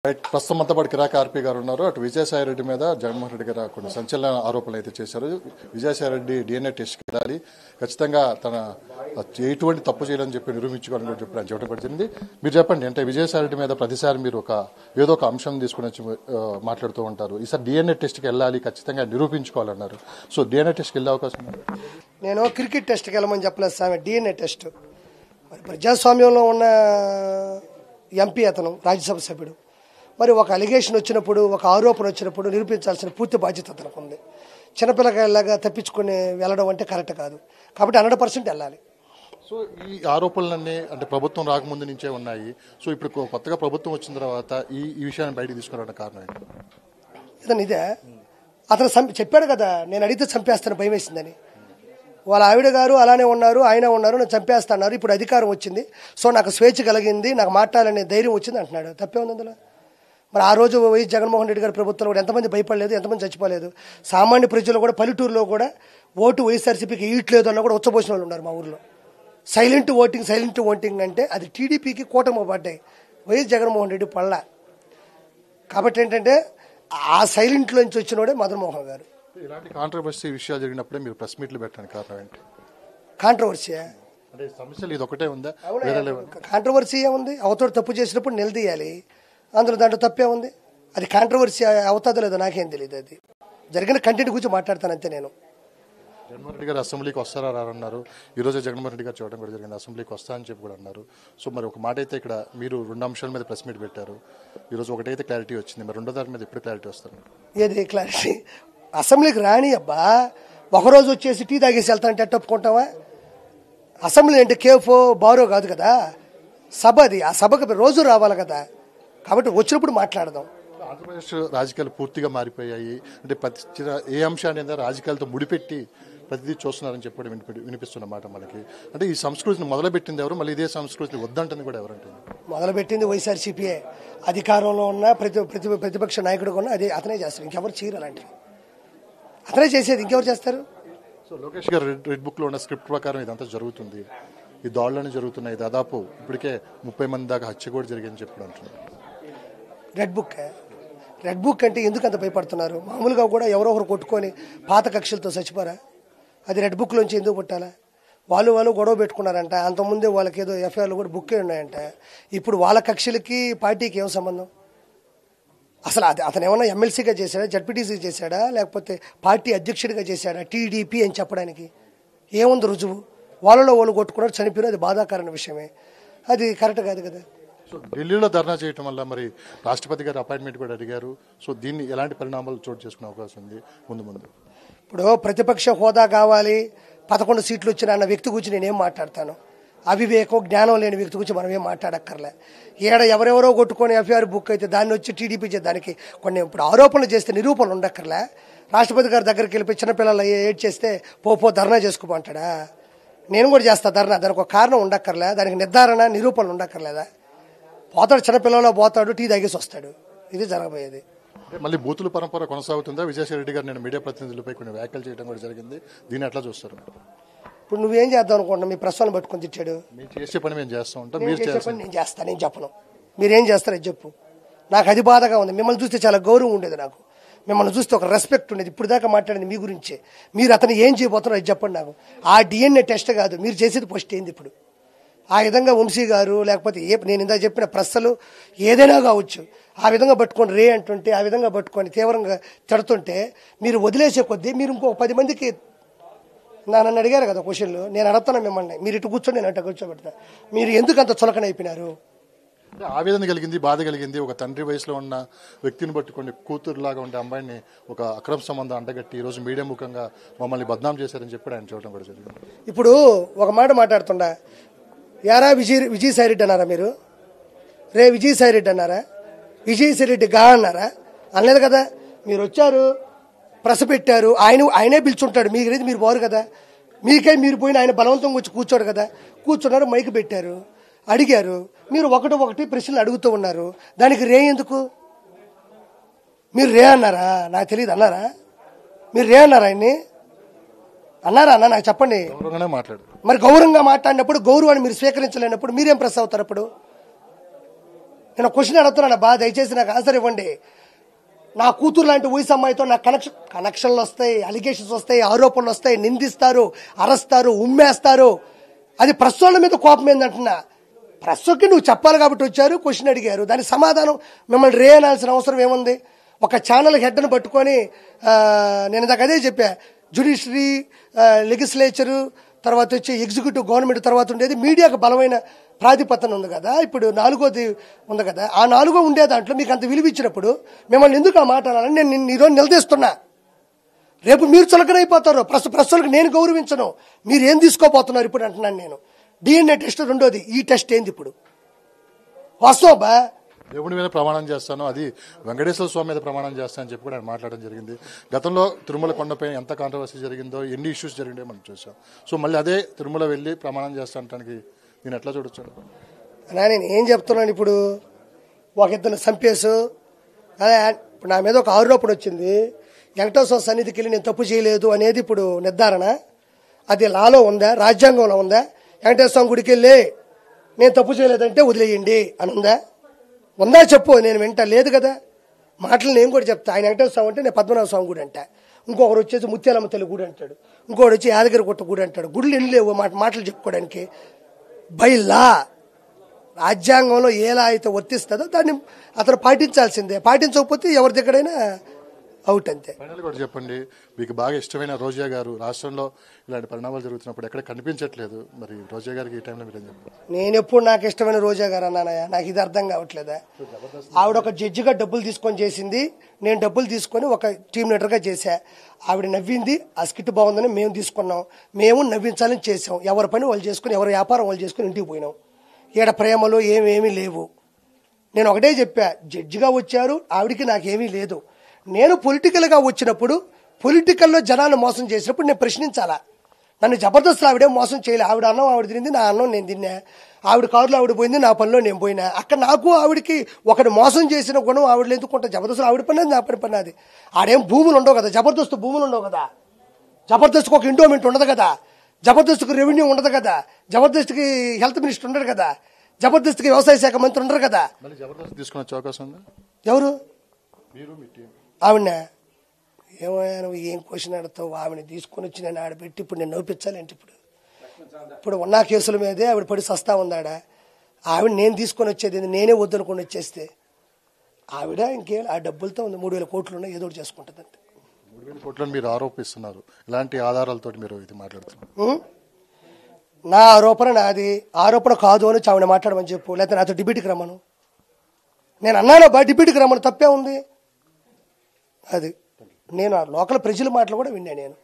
ప్రస్తుతం అంతా పాటు కిరాక ఆర్పీ గారు ఉన్నారు. అటు విజయసాయి రెడ్డి మీద జగన్మోహన్ రెడ్డి గారు కొన్ని సంచలన ఆరోపణలు అయితే చేశారు. విజయసాయి రెడ్డి DNA టెస్ట్కి వెళ్ళాలి, ఖచ్చితంగా తన ఎటువంటి తప్పు చేయాలని చెప్పి నిరూపించుకోవాలని కూడా చెప్పడం పడుతుంది. మీరు చెప్పండి, అంటే విజయసాయి రెడ్డి మీద ప్రతిసారి మీరు ఏదో ఒక అంశం తీసుకుని వచ్చి మాట్లాడుతూ ఉంటారు. ఈసారి DNA టెస్ట్కి వెళ్ళాలి, ఖచ్చితంగా నిరూపించుకోవాలన్నారు. సో DNA టెస్ట్కి వెళ్ళే అవకాశం ఉంది? నేను క్రికెట్ టెస్ట్కి వెళ్ళమని చెప్పలేదు సార్, DNA టెస్ట్. ప్రజాస్వామ్యంలో ఉన్న ఎంపీ అతను, రాజ్యసభ సభ్యుడు. మరి ఒక అలిగేషన్ వచ్చినప్పుడు, ఒక ఆరోపణ వచ్చినప్పుడు నిరూపించాల్సిన పూర్తి బాధ్యత అతనికి ఉంది. చిన్నపిల్లకాయలాగా తప్పించుకుని వెళ్ళడం అంటే కరెక్ట్ కాదు. కాబట్టి 100% వెళ్ళాలి. సో ఈ ఆరోపణలన్నీ అంటే ప్రభుత్వం రాకముందు నుంచే ఉన్నాయి. సో ఇప్పుడు కొత్తగా ప్రభుత్వం వచ్చిన తర్వాత ఈ విషయాన్ని బయటకు తీసుకురావడం కారణం ఏంటి? ఇదే అతను చెప్పాడు కదా, నేను అడిగితే చంపేస్తాను, భయం వేసిందని. వాళ్ళ ఆవిడ గారు అలానే ఉన్నారు, ఆయన ఉన్నారు, నేను చంపేస్తాన్నారు. ఇప్పుడు అధికారం వచ్చింది, సో నాకు స్వేచ్ఛ కలిగింది, నాకు మాట్లాడాలనే ధైర్యం వచ్చింది అంటున్నాడు. తప్పే ఉంది అందులో. మరి ఆ రోజు వైఎస్ జగన్మోహన్ రెడ్డి గారి ప్రభుత్వంలో కూడా ఎంతమంది భయపడలేదు, ఎంతమంది చచ్చిపోలేదు. సామాన్య ప్రజలు కూడా పల్లెటూరులో కూడా ఓటు వైఎస్ఆర్సీపీకి ఇయట్లేదు అన్న కూడా ఉచ్చబోసిన వాళ్ళు ఉన్నారు మా ఊర్లో. సైలెంట్ ఓటింగ్ అంటే అది టీడీపీకి కూటమి పడ్డాయి, వైఎస్ జగన్మోహన్ రెడ్డి పళ్ళ. కాబట్టి ఏంటంటే ఆ సైలెంట్లోంచి వచ్చినోడే మదన్మోహన్ గారు. ఇలాంటి కాంట్రవర్సీ విషయాలు జరిగినప్పుడే మీరు ప్రెస్ మీట్లు పెట్టడానికి కారణం ఏంటి? కాంట్రవర్సీ అంటే సమస్యలు ఇది ఒకటే ఉందా? కాంట్రవర్సీ ఏముంది? అవతోడు తప్పు చేసినప్పుడు నిలదీయాలి, దాంట్లో తప్పే ఉంది. అది కాంట్రవర్సీ అవుతుందో లేదో నాకేం తెలియదు. అది జరిగిన కంటెంట్ గురించి మాట్లాడతాను అంతే. నేను జగన్మోహన్ రెడ్డి గారు అసెంబ్లీకి వస్తారా రారన్నారు. ఈ రోజు జగన్మోహన్ రెడ్డి గారు చూడడం కూడా జరిగింది, అసెంబ్లీకి వస్తా అని చెప్పి కూడా అన్నారు. సో మరి ఒక మాట అయితే ఇక్కడ మీరు 2 అంశాల మీద ప్రెస్ మీట్ పెట్టారు. ఈరోజు ఒకటైతే క్లారిటీ వచ్చింది, మరి రెండో దాని మీద ఎప్పుడు క్లారిటీ వస్తారు? ఏది క్లారిటీ? అసెంబ్లీకి రాని అబ్బా, ఒకరోజు వచ్చేసి టీ తాగేసి వెళ్తానంటే ఒప్పుకుంటావా? అసెంబ్లీ అంటే కేఫో బారో కాదు కదా, సభ అది. ఆ సభకు రోజు రావాలి కదా, కాబట్టి వచ్చినప్పుడు మాట్లాడదాం. ఆంధ్రప్రదేశ్ రాజకీయాలు పూర్తిగా మారిపోయాయి. అంటే ప్రతి ఏ అంశాన్ని రాజకీయాలతో ముడిపెట్టి ప్రతిదీ చూస్తున్నారని చెప్పి వినిపిస్తున్నమాట మనకి. అంటే ఈ సంస్కృతిని మొదలుపెట్టింది ఎవరు, మళ్ళీ ఇదే సంస్కృతిని వద్దంటుంది కూడా ఎవరంటుంది? మొదలుపెట్టింది వైఎస్ఆర్సీపీఏ. అధికారంలో ఉన్న ప్రతిపక్ష నాయకుడు కూడా అతనే చేస్తారు, ఇంకెవరు చేయరు. అలాంటివి అతనే చేసేది, ఇంకెవరు చేస్తారు? సో లోకేష్ గారు రెడ్ బుక్లో ఉన్న స్క్రిప్ట్ ప్రకారం ఇదంతా జరుగుతుంది, ఈ దాడులన్నీ జరుగుతున్నాయి. దాదాపు ఇప్పటికే 30 మంది దాకా హత్య కూడా జరిగిందని చెప్పి అంటున్నారు. రెడ్ బుక్ అంటే ఎందుకు అంత భయపడుతున్నారు? మామూలుగా కూడా ఎవరో ఒకరు కొట్టుకొని పాత కక్షలతో చచ్చిపోరా? అది రెడ్ బుక్లోంచి ఎందుకు పుట్టాలా? వాళ్ళు గొడవ పెట్టుకున్నారంట, అంతకుముందే వాళ్ళకి ఏదో ఎఫ్ఐఆర్లు కూడా బుక్కే ఉన్నాయంట. ఇప్పుడు వాళ్ళ కక్షలకి పార్టీకి ఏం సంబంధం? అసలు అతను ఏమన్నా ఎమ్మెల్సీగా చేశాడా, జడ్పీటీసీ చేశాడా, లేకపోతే పార్టీ అధ్యక్షుడిగా చేశాడా టీడీపీ అని చెప్పడానికి ఏముంది రుజువు? వాళ్ళు కొట్టుకున్నారు, చనిపోయిన, అది బాధాకరమైన విషయమే. అది కరెక్ట్ కాదు కదా. సో ఢిల్లీలో ధర్నా చేయడం వల్ల మరి రాష్ట్రపతి గారు అపాయింట్మెంట్ కూడా అడిగారు. సో దీన్ని ఎలాంటి పరిణామాలు చోటు చేసుకునే అవకాశం ఉంది ముందు? ఇప్పుడు ప్రతిపక్ష హోదా కావాలి, 11 సీట్లు వచ్చిన అన్న వ్యక్తి గురించి నేనేం మాట్లాడతాను? అవివేకం, జ్ఞానం లేని వ్యక్తి గురించి మనం ఏం మాట్లాడక్కర్లే. ఎవరెవరో కొట్టుకొని ఎఫ్ఐఆర్ బుక్ అయితే దాన్ని వచ్చి టీడీపీ దానికి కొన్ని ఇప్పుడు ఆరోపణలు చేస్తే నిరూపణలు ఉండక్కర్లే. రాష్ట్రపతి గారి దగ్గరికి వెళ్ళిపోయి చిన్నపిల్లలు ఏడ్ చేస్తే ధర్నా చేసుకోమంటాడా? నేను కూడా చేస్తా ధర్నా, దానికి ఒక కారణం ఉండక్కర్లే, దానికి నిర్ధారణ నిరూపణలు ఉండక్కర్లేదా? పోతాడు, చిన్నపిల్లలో పోతాడు, టీ తాగేసి వస్తాడు. ఇది జరగబోయేది. మళ్ళీ బూతుల పరంపర కొనసాగుతుందా? విజయసాయి రెడ్డి గారు నేను మీడియా ప్రతినిధులపై కొన్ని వ్యాఖ్యలు చేయడం కూడా జరిగింది, దీన్ని ఎట్లా చూస్తారు? ఇప్పుడు నువ్వేం చేద్దాం అనుకుంటున్నా? మీ ప్రశ్నలు పట్టుకొని తిట్టాడు. మీరు చేసే పని మేము చేస్తూ ఉంటాం, నేను చేస్తాను, నేను చెప్పను. మీరేం చేస్తారో చెప్పు. నాకు అది బాధగా ఉంది. మిమ్మల్ని చూస్తే చాలా గౌరవం ఉండేది, నాకు మిమ్మల్ని చూస్తే ఒక రెస్పెక్ట్ ఉండేది. ఇప్పుడు దాకా మాట్లాడింది మీ గురించే. మీరు అతను ఏం చేయబోతున్నారో అది చెప్పండి నాకు. ఆ DNA టెస్ట్ కాదు, మీరు చేసేది ఫస్ట్ ఏంది? ఇప్పుడు ఆ విధంగా వంశీ గారు లేకపోతే నేను ఇందాక చెప్పిన ప్రశ్నలు ఏదైనా కావచ్చు, ఆ విధంగా పట్టుకొని రే అంటుంటే, ఆ విధంగా పట్టుకొని తీవ్రంగా తిడుతుంటే మీరు వదిలేసే కొద్దీ మీరు ఇంకో 10 మందికి నన్ను అడిగారు కదా క్వశ్చన్లు, నేను అడుగుతాను మిమ్మల్ని. మీరు ఇటు కూర్చొని నేను అట్లా కూర్చోబెడతా. మీరు ఎందుకు అంత చులకనైపోయినారు? ఆవేదన కలిగింది, బాధ కలిగింది. ఒక తండ్రి వయసులో ఉన్న వ్యక్తిని పట్టుకొని కూతురులాగా ఉండే అమ్మాయిని ఒక అక్రమ సంబంధం అంటగట్టి ఈరోజు మీడియా ముఖంగా మమ్మల్ని బద్నాం చేశారని చెప్పి ఆయన చూడడం కూడా జరిగింది. ఇప్పుడు ఒక మాట మాట్లాడుతుండా, యారా విజయసాయి రెడ్డి అన్నారా? మీరు రే విజయసాయి రెడ్డి అన్నారా? విజయసాయి రెడ్డి గా అన్నారా? అనలేదు కదా. మీరు వచ్చారు, ప్రెస్ పెట్టారు, ఆయనే పిలుచుంటాడు, మీరు పోరు కదా. మీరు పోయిన ఆయన బలవంతంగా వచ్చి కూర్చోడు కదా. కూర్చున్నారు, మైక్ పెట్టారు, అడిగారు, మీరు ఒకటి ప్రశ్నలు అడుగుతూ ఉన్నారు. దానికి రే ఎందుకు? మీరు రే అన్నారా? నాకు తెలియదు. అన్నారా? మీరు రే అన్నారా? ఆయన్ని అన్నారా? అన్న నాకు చెప్పండి. మరి గౌరవంగా మాట్లాడినప్పుడు గౌరవాన్ని మీరు స్వీకరించలేనప్పుడు మీరేం ప్రెస్ అవుతారు? అప్పుడు నేను క్వశ్చన్ అడుగుతున్నాను బా, దయచేసి నాకు ఆన్సర్ ఇవ్వండి. నా కూతురు లాంటి వయసు అమ్మాయితో నాకు కనెక్షన్లు వస్తాయి, అలిగేషన్స్ వస్తాయి, ఆరోపణలు వస్తాయి, నిందిస్తారు, అరెస్తారు, ఉమ్మేస్తారు. అది ప్రెస్ వాళ్ళ మీద కోపం ఏందంటున్నా. ప్రెస్కి నువ్వు చెప్పాలి కాబట్టి వచ్చారు, క్వశ్చన్ అడిగారు, దానికి సమాధానం మిమ్మల్ని రే అనాల్సిన అవసరం ఏముంది? ఒక ఛానల్ హెడ్ను పట్టుకొని నేను ఇందాక అదే చెప్పా, జ్యుడిషియరీ, లెజిస్లేచరు, తర్వాత వచ్చి ఎగ్జిక్యూటివ్ గవర్నమెంట్, తర్వాత ఉండేది మీడియాకు బలమైన ప్రాతిపత్తన ఉంది కదా, ఇప్పుడు 4వ ఉంది కదా. ఆ 4వ ఉండే దాంట్లో మీకు అంత విలువిచ్చినప్పుడు మిమ్మల్ని ఎందుకు ఆ మాట అనాలని నేను ఈరోజు నిలదీస్తున్నా. రేపు మీరు చులకనైపోతారు. ప్రస్తులకు నేను గౌరవించను. మీరు ఏం తీసుకోపోతున్నారు ఇప్పుడు అంటున్నాను నేను. DNA టెస్ట్ రెండోది, ఈ టెస్ట్ ఏంది ఇప్పుడు? వాస్తవం బా. దేవుడి మీద ప్రమాణం చేస్తాను, అది వెంకటేశ్వర స్వామి మీద ప్రమాణం చేస్తాను అని చెప్పి కూడా ఆయన మాట్లాడడం జరిగింది. గతంలో తిరుమల కొండపై ఎంత కాంట్రవర్సీ జరిగిందో, ఎన్ని ఇష్యూస్ జరిగిందో మనం చూసాం. సో మళ్ళీ అదే తిరుమల వెళ్ళి ప్రమాణం చేస్తానికి నేను ఎట్లా చూడొచ్చు? నేను ఏం చెప్తున్నాను, ఇప్పుడు ఒక ఇద్దరు చంపేసు అదే ఇప్పుడు నా మీద ఒక ఆరోపణ వచ్చింది. వెంకటేశ్వర సన్నిధికి వెళ్ళి నేను తప్పు చేయలేదు అనేది ఇప్పుడు నిర్ధారణ. అది లాలో ఉందా, రాజ్యాంగంలో ఉందా? వెంకటేశ్వర గుడికి వెళ్ళి నేను తప్పు చేయలేదంటే వదిలేయండి అని ఉందా చెప్పు, నేను వింటా. లేదు కదా, మాటలు నేను కూడా చెప్తా. ఆయన వెంకటేశ్వర స్వామి అంటే నేను పద్మనాభ స్వామి గుడి అంటా, ఇంకొకరు వచ్చేసి ముత్యాలమ్మ తల్లి గుడి అంటాడు, ఇంకొకటి వచ్చి యాదగిరి గుట్ట గుడి అంటాడు. గుడులు ఎన్ని లేవు మాటలు చెప్పుకోవడానికి. బై లా, రాజ్యాంగంలో ఎలా అయితే వర్తిస్తుందో దాన్ని అతను పాటించాల్సిందే. పాటించకపోతే ఎవరి దగ్గరైనా అవుట్ అంతే. ఫైనల్ కూడా చెప్పండి, మీకు బాగా ఇష్టమైన రోజా గారు రాష్ట్రంలో ఇలాంటి పరిణామాలు జరుగుతున్నప్పుడు ఎక్కడ కనిపించట్లేదు, మరి రోజా గారికి ఈ టైంలో మీరు ఏం చెప్పారు? నేను ఎప్పుడు నాకు ఇష్టమైన రోజా గారు అన్నానయ్యా, నాకు ఇది అర్థం కావట్లేదా? ఆవిడ ఒక జడ్జిగా డబ్బులు తీసుకొని చేసింది, నేను డబ్బులు తీసుకొని ఒక టీమ్ లీడర్గా చేశా. ఆవిడ నవ్వింది, ఆ స్కిట్ బాగుందని మేము తీసుకున్నాం, మేము నవ్వించాలని చేసాం. ఎవరి పని వాళ్ళు చేసుకుని, ఎవరి వ్యాపారం వాళ్ళు చేసుకుని ఇంటికి పోయినాం. ఈడ ప్రేమలు ఏమేమీ లేవు. నేను ఒకటే చెప్పా, జడ్జిగా వచ్చారు, ఆవిడికి నాకేమీ లేదు. నేను పొలిటికల్గా వచ్చినప్పుడు, పొలిటికల్లో జనాన్ని మోసం చేసినప్పుడు నేను ప్రశ్నించాలా? నన్ను జబర్దస్త్ ఆవిడే మోసం చేయలే. ఆవిడ అన్నం ఆవిడ తినింది, నా అన్నం నేను తిన్నా. ఆవిడ కారులో ఆవిడ పోయింది, నా పనిలో నేను పోయినా. అక్కడ నాకు ఆవిడకి ఒకటి మోసం చేసిన గుణం ఆవిడలో ఎందుకుంటా? జబర్దస్త్ ఆవిడ పని, నా పని అది. ఆడేం భూములు ఉండవు కదా, జబర్దస్త్ భూములు ఉండవు కదా, జబర్దస్త్కి ఒక ఎండోమెంట్ ఉండదు కదా, జబర్దస్త్కి రెవెన్యూ ఉండదు కదా, జబర్దస్త్కి హెల్త్ మినిస్టర్ ఉండరు కదా, జబర్దస్త్కి వ్యవసాయ శాఖ మంత్రి ఉండరు కదా. జబర్దస్త్ తీసుకునే అవకాశం ఉందా? ఎవరు? మీరు మీ టీం. ఆవిడ ఏమయ్యా నువ్వు ఏం క్వశ్చన్ అడుగుతావు? ఆవిడని తీసుకొని వచ్చి నేను ఆడబెట్టి ఇప్పుడు నేను నవ్వించాలేంటి? ఇప్పుడు ఉన్న కేసుల మీదే ఆవిడ పడి సస్తా ఉందాడా? ఆవిడ నేను తీసుకొని వచ్చేది, నేనే వద్దనుకొని వచ్చేస్తే ఆవిడ ఇంకేం ఆ డబ్బులతో ఉంది, 3,000 కోట్లు ఉన్నాయి, ఏదో చేసుకుంటుంది అంతే. 3,000 కోట్లను మీరు ఆరోపిస్తున్నారు, ఇలాంటి ఆధారాలతో మీరు ఇది మాట్లాడుతున్నారు? నా ఆరోపణ నాది, ఆరోపణ కాదు అని ఆవిడ మాట్లాడమని చెప్పు, లేకపోతే నాతో డిబేట్కి రమ్మను. నేను అన్నాను బా, డిబేట్కి రమ్మను, తప్పే ఉంది. అది నేను ఆ లోకల్ ప్రజల మాటలు కూడా విన్నా నేను.